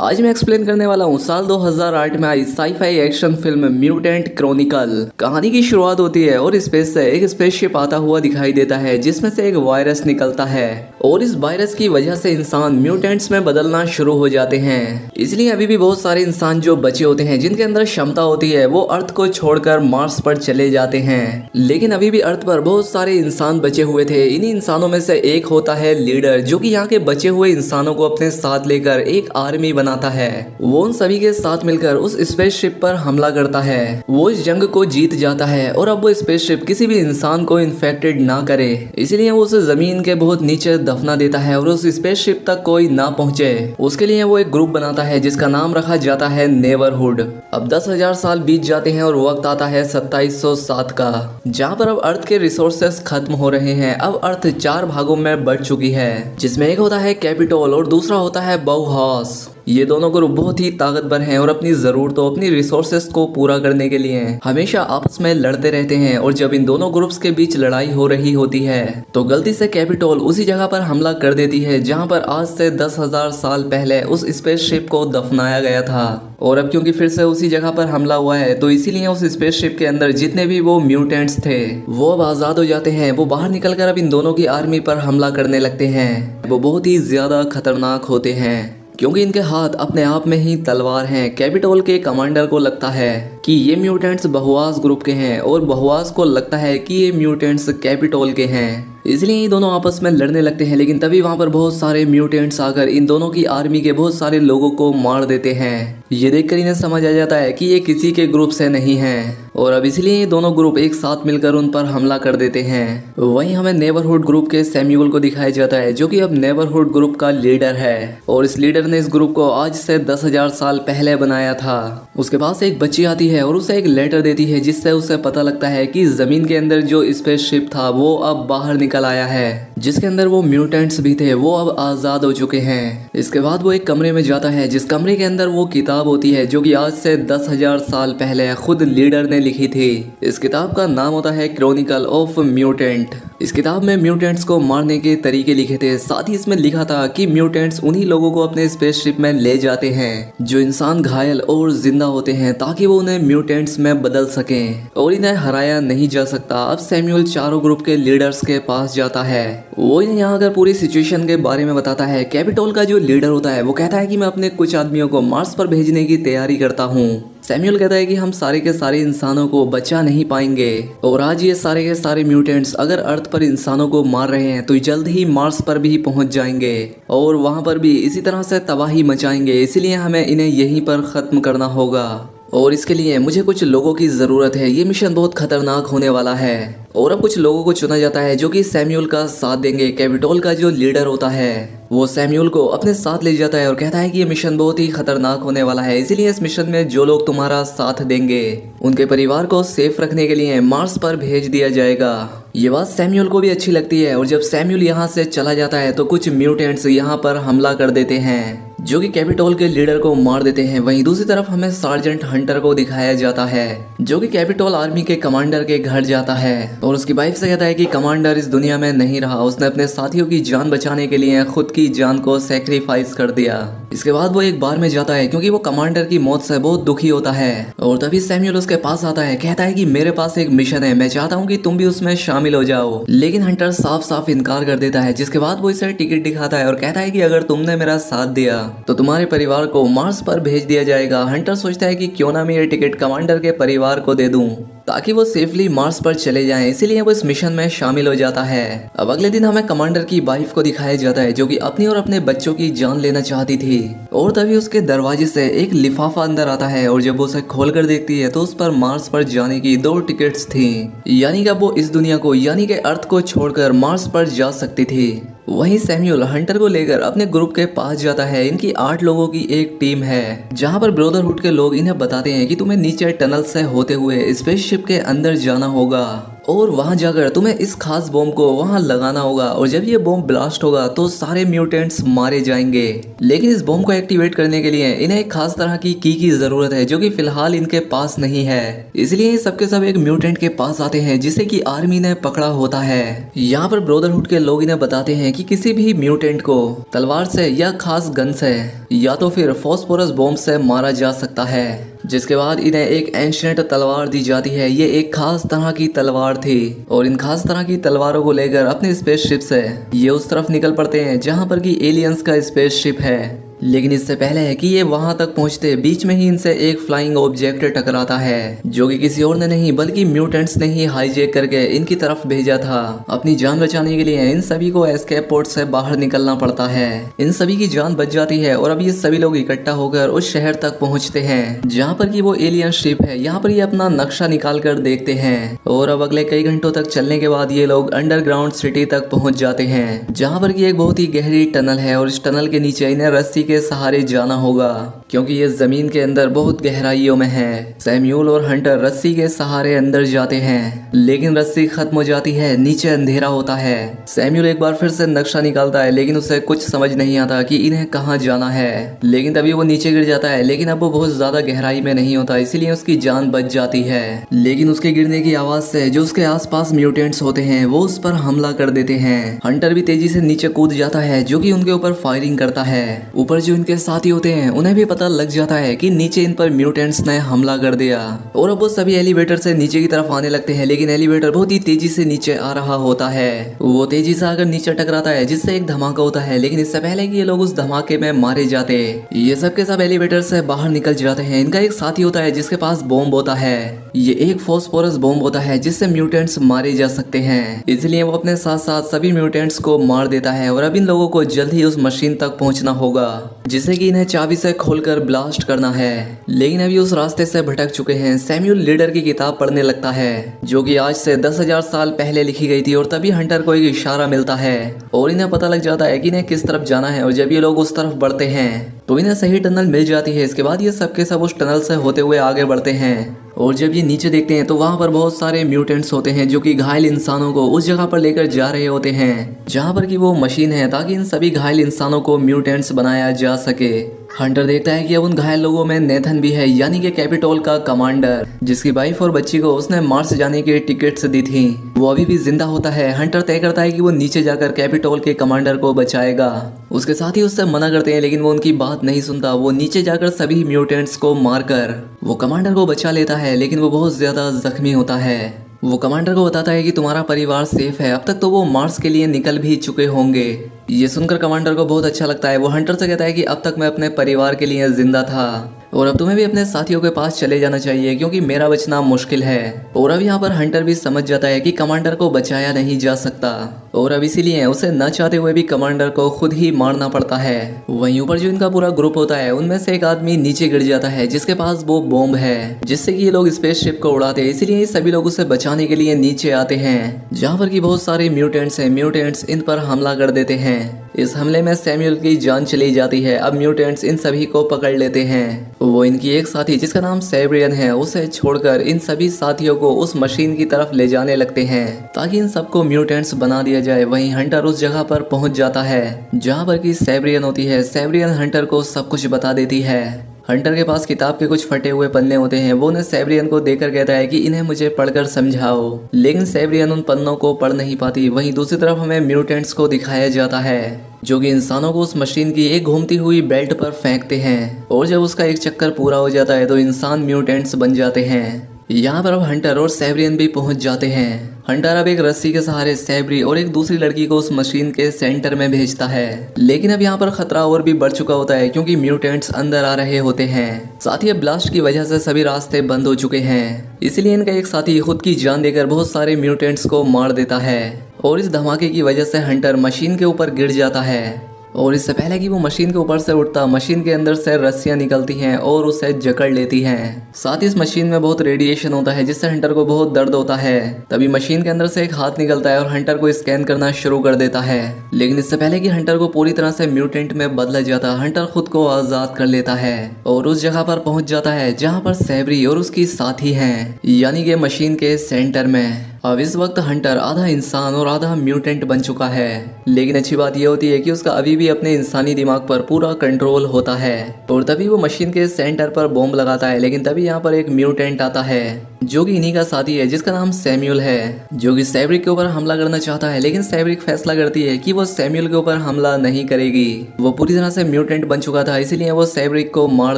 आज मैं एक्सप्लेन करने वाला हूँ साल 2008 में आई sci fi action film mutant chronicle. कहानी की शुरुआत होती है और स्पेस से एक स्पेसशिप आता हुआ दिखाई देता है जिसमें से एक वायरस निकलता है और इस वायरस की वजह से इंसान म्यूटेंट्स में बदलना शुरू हो जाते हैं। इसलिए अभी भी बहुत सारे इंसान जो बचे होते हैं जिनके अंदर क्षमता होती है वो अर्थ को छोड़कर मार्स पर चले जाते हैं। लेकिन अभी भी अर्थ पर बहुत सारे इंसान बचे हुए थे। इन्हीं इंसानों में से एक होता है लीडर, जो कि यहाँ के बचे हुए इंसानों को अपने साथ लेकर एक आर्मी बनाता है। वो उन सभी के साथ मिलकर उस स्पेसशिप पर हमला करता है। वो इस जंग को जीत जाता है और अब वो स्पेसशिप किसी भी इंसान को इन्फेक्टेड ना करे, इसलिए वो उसे जमीन के बहुत नीचे दफना देता है और उस स्पेसशिप तक कोई ना पहुंचे। उसके लिए वो एक ग्रुप बनाता है जिसका नाम रखा जाता है नेबरहुड। अब 10,000 साल बीत जाते हैं और वक्त आता है 2707 का, जहाँ पर अब अर्थ के रिसोर्सेस खत्म हो रहे हैं। अब अर्थ 4 भागों में बढ़ चुकी है, जिसमें एक होता है कैपिटोल और दूसरा होता है बाउहास। ये दोनों ग्रुप बहुत ही ताकतवर हैं और अपनी जरूरतों अपनी रिसोर्सेस को पूरा करने के लिए हमेशा आपस में लड़ते रहते हैं। और जब इन दोनों ग्रुप्स के बीच लड़ाई हो रही होती है तो गलती से कैपिटोल उसी जगह पर हमला कर देती है जहां पर आज से 10,000 साल पहले उस स्पेसशिप को दफनाया गया था। और अब क्योंकि फिर से उसी जगह पर हमला हुआ है तो इसीलिए उस स्पेसशिप के अंदर जितने भी वो म्यूटेंट्स थे वो अब आजाद हो जाते हैं। वो बाहर निकलकर अब इन दोनों की आर्मी पर हमला करने लगते हैं। वो बहुत ही ज्यादा खतरनाक होते हैं क्योंकि इनके हाथ अपने आप में ही तलवार हैं। कैपिटोल के कमांडर को लगता है कि ये म्यूटेंट्स बहुआस ग्रुप के हैं और बहुआस को लगता है कि ये म्यूटेंट्स कैपिटोल के हैं, इसलिए ये दोनों आपस में लड़ने लगते हैं। लेकिन तभी वहां पर बहुत सारे म्यूटेंट्स आकर इन दोनों की आर्मी के बहुत सारे लोगों को मार देते हैं। ये देखकर इन्हें समझ आ जाता है कि ये किसी के ग्रुप से नहीं है और अब इसलिए ये दोनों ग्रुप एक साथ मिलकर उन पर हमला कर देते हैं। वहीं हमें नेबरहुड ग्रुप के सैम्यूल को दिखाया जाता है जो कि अब नेबरहुड ग्रुप का लीडर है और इस लीडर ने इस ग्रुप को आज से 10,000 साल पहले बनाया था। उसके पास एक बच्ची आती है और उसे एक लेटर देती है जिससे उसे पता लगता है कि जमीन के अंदर जो स्पेसशिप था वो अब बाहर निकल आया है, जिसके अंदर वो म्यूटेंट्स भी थे वो अब आजाद हो चुके हैं। इसके बाद वो एक कमरे में जाता है जिस कमरे के अंदर वो किताब होती है जो कि आज से 10,000 साल पहले खुद लीडर ने लिखी थी। इस किताब का नाम होता है क्रॉनिकल ऑफ म्यूटेंट। इस किताब में म्यूटेंट्स को मारने के तरीके लिखे थे, साथ ही इसमें लिखा था कि म्यूटेंट्स उन्हीं लोगों को अपने स्पेसशिप में ले जाते हैं जो इंसान घायल और जिंदा होते हैं ताकि वो उन्हें म्यूटेंट्स में बदल सकें और इन्हें हराया नहीं जा सकता। अब सैम्यूल चारों ग्रुप के लीडर्स के पास जाता है। वो इन्हें यहाँ आकर पूरी सिचुएशन के बारे में बताता है। कैपिटोल का जो लीडर होता है वो कहता है कि मैं अपने कुछ आदमियों को मार्स पर भेजने की तैयारी करता हूँ। सैम्यूल कहता है कि हम सारे के सारे इंसानों को बचा नहीं पाएंगे और आज ये सारे के सारे म्यूटेंट्स अगर अर्थ पर इंसानों को मार रहे हैं तो जल्द ही मार्स पर भी पहुंच जाएंगे और वहां पर भी इसी तरह से तबाही मचाएंगे, इसलिए हमें इन्हें यहीं पर खत्म करना होगा और इसके लिए मुझे कुछ लोगों की ज़रूरत है। ये मिशन बहुत खतरनाक होने वाला है और अब कुछ लोगों को चुना जाता है जो कि सैम्यूल का साथ देंगे। कैपिटोल का जो लीडर होता है वो सैम्यूल को अपने साथ ले जाता है और कहता है कि ये मिशन बहुत ही खतरनाक होने वाला है, इसीलिए इस मिशन में जो लोग तुम्हारा साथ देंगे उनके परिवार को सेफ रखने के लिए मार्स पर भेज दिया जाएगा। ये बात सैम्यूल को भी अच्छी लगती है और जब सैम्यूल यहाँ से चला जाता है तो कुछ म्यूटेंट्स यहाँ पर हमला कर देते हैं जो कि कैपिटोल के लीडर को मार देते हैं। वहीं दूसरी तरफ हमें सार्जेंट हंटर को दिखाया जाता है जो कि कैपिटोल आर्मी के कमांडर के घर जाता है और उसकी वाइफ से कहता है कि कमांडर इस दुनिया में नहीं रहा, उसने अपने साथियों की जान बचाने के लिए खुद की जान को सैक्रिफाइस कर दिया। इसके बाद वो एक बार में जाता है क्योंकि वो कमांडर की मौत से बहुत दुखी होता है और तभी सैम्यूल उसके पास आता है, कहता है कि मेरे पास एक मिशन है, मैं चाहता हूँ कि तुम भी उसमें शामिल हो जाओ। लेकिन हंटर साफ साफ इनकार कर देता है, जिसके बाद वो इसे टिकट दिखाता है और कहता है कि अगर तुमने मेरा साथ दिया तो तुम्हारे परिवार को मार्स पर भेज दिया जाएगा। हंटर सोचता है कि क्यों ना मैं ये टिकट कमांडर के परिवार को दे दूं ताकि वो सेफली मार्स पर चले जाएं, इसीलिए वो इस मिशन में शामिल हो जाता है। अब अगले दिन हमें कमांडर की वाइफ को दिखाया जाता है जो कि अपनी और अपने बच्चों की जान लेना चाहती थी और तभी उसके दरवाजे से एक लिफाफा अंदर आता है और जब वो उसे खोल कर देखती है तो उस पर मार्स पर जाने की 2 टिकट्स थी, यानी कि अब वो इस दुनिया को यानी कि अर्थ को छोड़कर मार्स पर जा सकती थी। वहीं सैम्यूल हंटर को लेकर अपने ग्रुप के पास जाता है। इनकी 8 लोगों की एक टीम है जहां पर ब्रदरहुड के लोग इन्हें बताते हैं कि तुम्हें नीचे टनल से होते हुए स्पेसशिप के अंदर जाना होगा और वहां जाकर तुम्हें इस खास बॉम्ब को वहां लगाना होगा और जब ये बॉम्ब ब्लास्ट होगा तो सारे म्यूटेंट्स मारे जाएंगे। लेकिन इस बॉम्ब को एक्टिवेट करने के लिए इन्हें एक खास तरह की जरूरत है जो कि फिलहाल इनके पास नहीं है। इसलिए ये सबके सब एक म्यूटेंट के पास आते हैं जिसे कि आर्मी ने पकड़ा होता है। यहाँ पर ब्रदरहुड के लोग इन्हें बताते हैं कि किसी भी म्यूटेंट को तलवार से या खास गन से या तो फिर फॉस्फोरस बॉम्ब से मारा जा सकता है। जिसके बाद इन्हें एक एंशिएंट तलवार दी जाती है। ये एक खास तरह की तलवार थी और इन खास तरह की तलवारों को लेकर अपने स्पेसशिप से ये उस तरफ निकल पड़ते हैं जहां पर कि एलियंस का स्पेसशिप है। लेकिन इससे पहले है कि ये वहां तक पहुंचते बीच में ही इनसे एक फ्लाइंग ऑब्जेक्ट टकराता है जो कि किसी और ने नहीं बल्कि म्यूटेंट्स ने ही हाईजैक करके इनकी तरफ भेजा था। अपनी जान बचाने के लिए इन सभी को एस्केप पोर्ट से बाहर निकलना पड़ता है। इन सभी की जान बच जाती है और अब ये सभी लोग इकट्ठा होकर उस शहर तक पहुंचते हैं जहाँ पर की वो एलियन शिप है। यहाँ पर ये अपना नक्शा निकाल कर देखते हैं और अब अगले कई घंटों तक चलने के बाद ये लोग अंडरग्राउंड सिटी तक पहुंच जाते हैं जहाँ पर की एक बहुत ही गहरी टनल है और इस टनल के नीचे इन्हें रस्सी के सहारे जाना होगा क्योंकि ये जमीन के अंदर बहुत गहराइयों में है। सैम्यूल और हंटर रस्सी के सहारे अंदर जाते हैं लेकिन रस्सी खत्म हो जाती है, नीचे अंधेरा होता है। सैम्यूल एक बार फिर से नक्शा निकालता है लेकिन उसे कुछ समझ नहीं आता कि इन्हें कहाँ जाना है। लेकिन तभी वो नीचे गिर जाता है लेकिन अब वो बहुत ज्यादा गहराई में नहीं होता इसलिए उसकी जान बच जाती है। लेकिन उसके गिरने की आवाज से जो उसके आसपास म्यूटेंट्स होते हैं वो उस पर हमला कर देते हैं। हंटर भी तेजी से नीचे कूद जाता है जो कि उनके ऊपर फायरिंग करता है। ऊपर जो इनके साथी होते हैं उन्हें भी पता लग जाता है कि नीचे इन पर म्यूटेंट्स ने हमला कर दिया और अब वो सभी एलिवेटर से नीचे की तरफ आने लगते हैं। लेकिन एलिवेटर बहुत ही तेजी से नीचे आ रहा होता है। वो तेजी से आकर नीचे टकराता है जिससे एक धमाका होता है। लेकिन इससे पहले कि ये लोग उस धमाके में मारे जाते ये सब के सब एलिवेटर से बाहर निकल जाते हैं। इनका एक साथी होता है जिसके पास बॉम्ब होता है। ये एक फॉस्फोरस बॉम्ब होता है जिससे म्यूटेंट्स मारे जा सकते हैं। इसलिए वो अपने साथ साथ सभी म्यूटेंट्स को मार देता है और अब इन लोगों को जल्द ही उस मशीन तक पहुंचना होगा जिसे कि इन्हें चाबी से खोलकर ब्लास्ट करना है। लेकिन अभी उस रास्ते से भटक चुके हैं। सैम्यूल लीडर की किताब पढ़ने लगता है जो कि आज से 10,000 साल पहले लिखी गई थी और तभी हंटर को एक इशारा मिलता है और इन्हें पता लग जाता है कि इन्हें किस तरफ जाना है। और जब ये लोग उस तरफ बढ़ते हैं तो इन्हें सही टनल मिल जाती है। इसके बाद ये सबके सब उस टनल से होते हुए आगे बढ़ते हैं और जब ये नीचे देखते हैं तो वहां पर बहुत सारे म्यूटेंट्स होते हैं जो कि घायल इंसानों को उस जगह पर लेकर जा रहे होते हैं जहां पर कि वो मशीन है ताकि इन सभी घायल इंसानों को म्यूटेंट्स बनाया जा सके। हंटर देखता है कि अब उन घायल लोगों में नेथन भी है यानी कि कैपिटोल का कमांडर जिसकी वाइफ और बच्ची को उसने मार्स जाने की टिकट्स दी थी। वो अभी भी जिंदा होता है। हंटर तय करता है कि वो नीचे जाकर कैपिटोल के कमांडर को बचाएगा। उसके साथ ही उससे मना करते हैं लेकिन वो उनकी बात नहीं सुनता। वो नीचे जाकर सभी म्यूटेंट्स को मारकर वो कमांडर को बचा लेता है लेकिन वो बहुत ज्यादा जख्मी होता है। वो कमांडर को बताता है कि तुम्हारा परिवार सेफ है। अब तक तो वो मार्स के लिए निकल भी चुके होंगे। ये सुनकर कमांडर को बहुत अच्छा लगता है। वो हंटर से कहता है कि अब तक मैं अपने परिवार के लिए जिंदा था और अब तुम्हें भी अपने साथियों के पास चले जाना चाहिए क्योंकि मेरा बचना मुश्किल है। और अब यहाँ पर हंटर भी समझ जाता है कि कमांडर को बचाया नहीं जा सकता और अब इसीलिए उसे न चाहते हुए भी कमांडर को खुद ही मारना पड़ता है। वहीं ऊपर जो इनका पूरा ग्रुप होता है उनमें से एक आदमी नीचे गिर जाता है जिसके पास वो बॉम्ब है जिससे कि ये लोग स्पेसशिप को उड़ाते हैं। इसीलिए सभी लोग उसे बचाने के लिए नीचे आते हैं जहाँ पर की बहुत सारे म्यूटेंट्स हैं। म्यूटेंट्स इन पर हमला कर देते हैं। इस हमले में सैम्यूल की जान चली जाती है। अब म्यूटेंट्स इन सभी को पकड़ लेते हैं। वो इनकी एक साथी जिसका नाम सैब्रियन है उसे छोड़कर इन सभी साथियों को उस मशीन की तरफ ले जाने लगते हैं ताकि इन सबको म्यूटेंट्स बना दिया जाए। वहीं हंटर उस जगह पर पहुंच जाता है जहां पर की सैब्रियन होती है। सैब्रियन हंटर को सब कुछ बता देती है। हंटर के पास किताब के कुछ फटे हुए पन्ने होते हैं। वो उन्हें सैब्रियन को देकर कहता है कि इन्हें मुझे पढ़कर समझाओ लेकिन सैब्रियन उन पन्नों को पढ़ नहीं पाती। वहीं दूसरी तरफ हमें म्यूटेंट्स को दिखाया जाता है जो कि इंसानों को उस मशीन की एक घूमती हुई बेल्ट पर फेंकते हैं और जब उसका एक चक्कर पूरा हो जाता है तो इंसान म्यूटेंट्स बन जाते हैं। यहाँ पर अब हंटर और सैब्रियन भी पहुंच जाते हैं। हंटर अब एक रस्सी के सहारे सैब्री और एक दूसरी लड़की को उस मशीन के सेंटर में भेजता है। लेकिन अब यहाँ पर खतरा और भी बढ़ चुका होता है क्योंकि म्यूटेंट्स अंदर आ रहे होते हैं। साथ ही ब्लास्ट की वजह से सभी रास्ते बंद हो चुके हैं। इसलिए इनका एक साथी खुद की जान देकर बहुत सारे म्यूटेंट्स को मार देता है और इस धमाके की वजह से हंटर मशीन के ऊपर गिर जाता है। और इससे पहले कि वो मशीन के ऊपर से उठता मशीन के अंदर से रस्सियां निकलती हैं और उसे जकड़ लेती हैं। साथ ही इस मशीन में बहुत रेडिएशन होता है जिससे हंटर को बहुत दर्द होता है। तभी मशीन के अंदर से एक हाथ निकलता है और हंटर को स्कैन करना शुरू कर देता है। लेकिन इससे पहले कि हंटर को पूरी तरह से म्यूटेंट में बदला जाता हंटर खुद को आजाद कर लेता है और उस जगह पर पहुंच जाता है जहाँ पर सैब्री और उसकी साथी हैं यानी कि मशीन के सेंटर में। अब इस वक्त हंटर आधा इंसान और आधा म्यूटेंट बन चुका है, लेकिन अच्छी बात यह होती है कि उसका अभी भी अपने इंसानी दिमाग पर पूरा कंट्रोल होता है। और तभी वो मशीन के सेंटर पर बॉम्ब लगाता है, लेकिन तभी यहाँ पर एक म्यूटेंट आता है जो कि इन्हीं का साथी है, जिसका नाम सैम्यूल है, जो कि सैब्रिक के ऊपर हमला करना चाहता है। लेकिन सैब्रिक फैसला करती है कि वो सैम्यूल के ऊपर हमला नहीं करेगी। वो पूरी तरह से म्यूटेंट बन चुका था, इसीलिए वो सैब्रिक को मार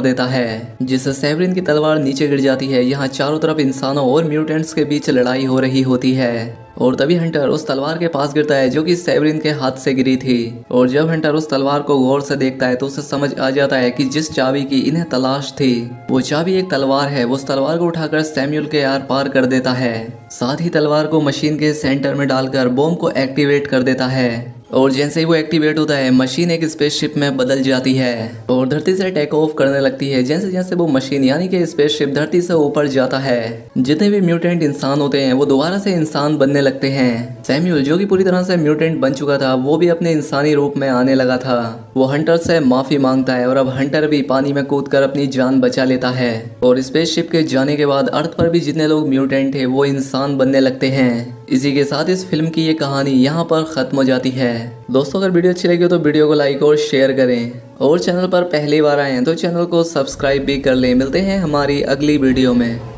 देता है, जिससे सैब्रिन की तलवार नीचे गिर जाती है। यहाँ चारों तरफ इंसानों और म्यूटेंट्स के बीच लड़ाई हो रही होती है। और तभी हंटर उस तलवार के पास गिरता है जो कि सैब्रिन के हाथ से गिरी थी। और जब हंटर उस तलवार को गौर से देखता है तो उसे समझ आ जाता है कि जिस चाबी की इन्हें तलाश थी वो चाबी एक तलवार है। वो उस तलवार को उठाकर सैम्यूल के आर पार कर देता है, साथ ही तलवार को मशीन के सेंटर में डालकर बॉम्ब को एक्टिवेट कर देता है। और जैसे ही वो एक्टिवेट होता है मशीन एक स्पेसशिप में बदल जाती है और धरती से टेक ऑफ करने लगती है। जैसे जैसे वो मशीन यानी कि स्पेसशिप धरती से ऊपर जाता है, जितने भी म्यूटेंट इंसान होते हैं वो दोबारा से इंसान बनने लगते हैं। सैम्यूल जो कि पूरी तरह से म्यूटेंट बन चुका था वो भी अपने इंसानी रूप में आने लगा था। वो हंटर से माफी मांगता है और अब हंटर भी पानी में कूदकर अपनी जान बचा लेता है। और स्पेसशिप के जाने के बाद अर्थ पर भी जितने लोग म्यूटेंट थे वो इंसान बनने लगते हैं। इसी के साथ इस फिल्म की ये कहानी यहाँ पर खत्म हो जाती है। दोस्तों अगर वीडियो अच्छी लगी हो तो वीडियो को लाइक और शेयर करें, और चैनल पर पहली बार आए हैं तो चैनल को सब्सक्राइब भी कर लें। मिलते हैं हमारी अगली वीडियो में।